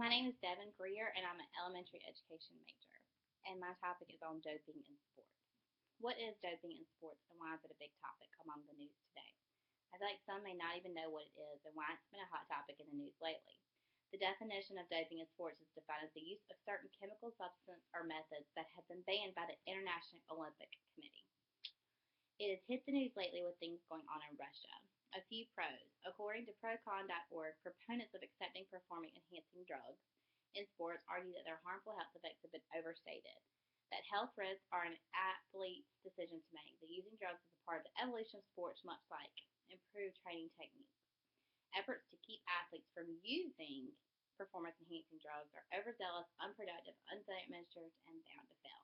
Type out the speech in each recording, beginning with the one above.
My name is Devin Greer, and I'm an elementary education major. And my topic is on doping in sports. What is doping in sports, and why is it a big topic among the news today? I feel like some may not even know what it is and why it's been a hot topic in the news lately. The definition of doping in sports is defined as the use of certain chemical substance or methods that have been banned by the International Olympic Committee. It has hit the news lately with things going on in Russia. A few pros. According to procon.org, proponents of accepting performance enhancing drugs in sports argue that their harmful health effects have been overstated, that health risks are an athlete's decision to make, that using drugs is a part of the evolution of sports, much like improved training techniques. Efforts to keep athletes from using performance enhancing drugs are overzealous, unproductive, unadministered, and bound to fail.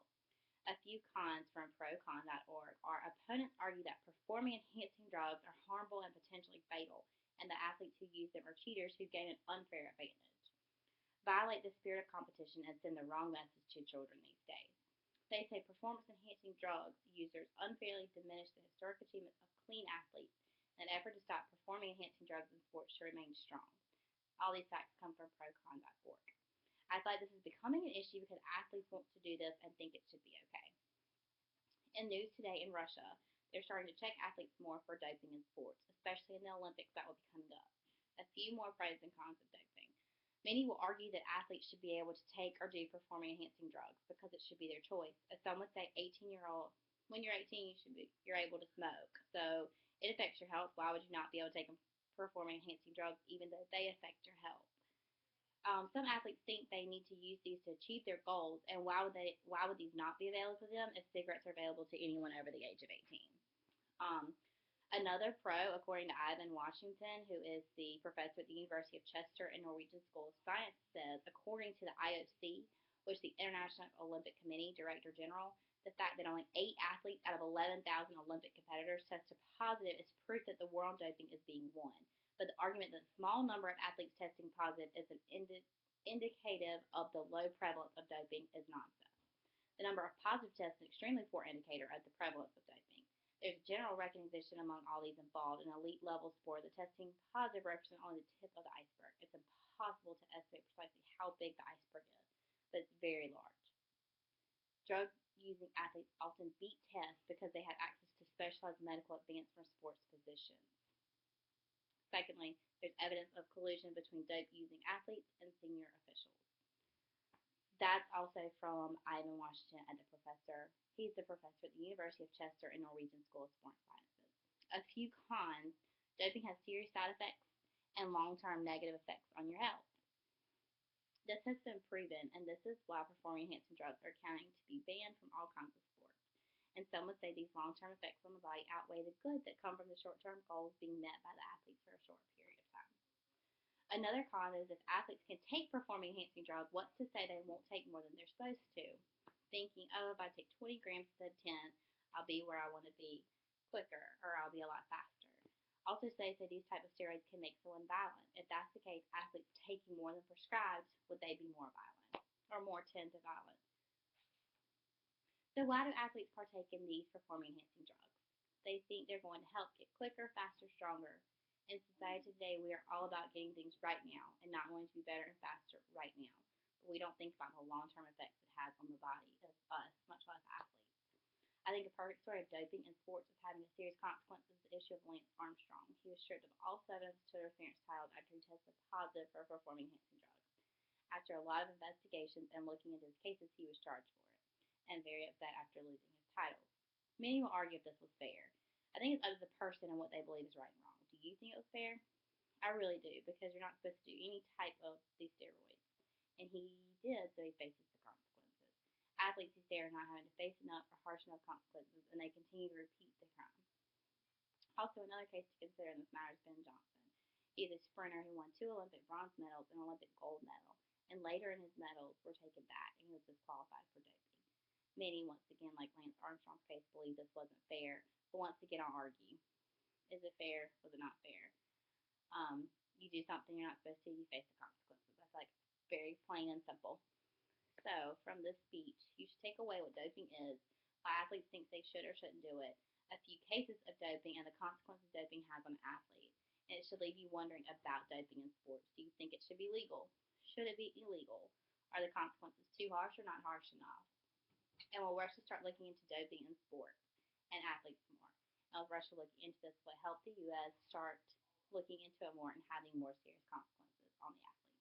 A few cons from procon.org are opponents argue that performing enhancing drugs are harmful and potentially fatal, and that athletes who use them are cheaters who gain an unfair advantage, violate the spirit of competition, and send the wrong message to children these days. They say performance enhancing drugs users unfairly diminish the historic achievements of clean athletes, and an effort to stop performing enhancing drugs in sports should remain strong. All these facts come from procon.org. I feel like this is becoming an issue because athletes want to do this and think it should be okay. In news today in Russia, they're starting to check athletes more for doping in sports, especially in the Olympics that will be coming up. A few more pros and cons of doping. Many will argue that athletes should be able to take or do performing enhancing drugs because it should be their choice. As some would say, 18-year-old, when you're 18, you're able to smoke. So it affects your health. Why would you not be able to take performing enhancing drugs even though they affect your health? Some athletes think they need to use these to achieve their goals, and why would these not be available to them if cigarettes are available to anyone over the age of 18? Um, Another pro, according to Ivan Washington, who is the professor at the University of Chester and Norwegian School of Science, says, according to the IOC, which is the International Olympic Committee Director General, the fact that only 8 athletes out of 11,000 Olympic competitors tested positive is proof that the war on doping is being won. But the argument that a small number of athletes testing positive is an indicative of the low prevalence of doping is nonsense. The number of positive tests is an extremely poor indicator of the prevalence of doping. There's general recognition among all these involved in elite level sport that testing positive represents only the tip of the iceberg. It's impossible to estimate precisely how big the iceberg is, but it's very large. Drug using athletes often beat tests because they have access to specialized medical advanced from sports physicians. Secondly, there's evidence of collusion between dope using athletes and senior officials. That's also from Ivan Washington, and the professor. He's the professor at the University of Chester and Norwegian School of Sports Sciences. A few cons: doping has serious side effects and long-term negative effects on your health. This has been proven, and this is why performing enhancing drugs are counting to be banned from all kinds of sports. And some would say these long-term effects on the body outweigh the good that come from the short-term goals being met by the athletes for a short period of time. Another con is if athletes can take performing enhancing drugs, what's to say they won't take more than they're supposed to? Thinking, oh, if I take 20 grams instead of 10, I'll be where I want to be quicker, or I'll be a lot faster. Also states that these type of steroids can make someone violent. If that's the case, athletes taking more than prescribed, would they be more violent or more tend to violence? So why do athletes partake in these performing enhancing drugs? They think they're going to help get quicker, faster, stronger. In society today, we are all about getting things right now and not wanting to be better and faster right now. But we don't think about the long-term effects it has on the body of us, much less athletes. I think a perfect story of doping in sports is having a serious consequence is the issue of Lance Armstrong. He was stripped of all 7 of his Tour de France titles after he tested positive for performing enhancing drugs. After a lot of investigations and looking into his cases, he was charged for it, and very upset after losing his titles. Many will argue if this was fair. I think it's up to the person and what they believe is right and wrong. Do you think it was fair? I really do, because you're not supposed to do any type of these steroids. And he did, so he faces the consequences. Athletes these days are not having to face enough or harsh enough consequences, and they continue to repeat the crime. Also, another case to consider in this matter is Ben Johnson. He is a sprinter who won 2 Olympic bronze medals and an Olympic gold medal, and later in his medals were taken back, and he was disqualified for doping. Many, once again, like Lance Armstrong's case, believe this wasn't fair, but once again, I'll argue. Is it fair? Was it not fair? You do something you're not supposed to, you face the consequences. That's like very plain and simple. So, from this speech, you should take away what doping is, why athletes think they should or shouldn't do it, a few cases of doping, and the consequences doping has on an athlete. And it should leave you wondering about doping in sports. Do you think it should be legal? Should it be illegal? Are the consequences too harsh or not harsh enough? And we'll rush to start looking into doping in sports and athletes more. And we'll rush to look into this will help the U.S. start looking into it more and having more serious consequences on the athletes.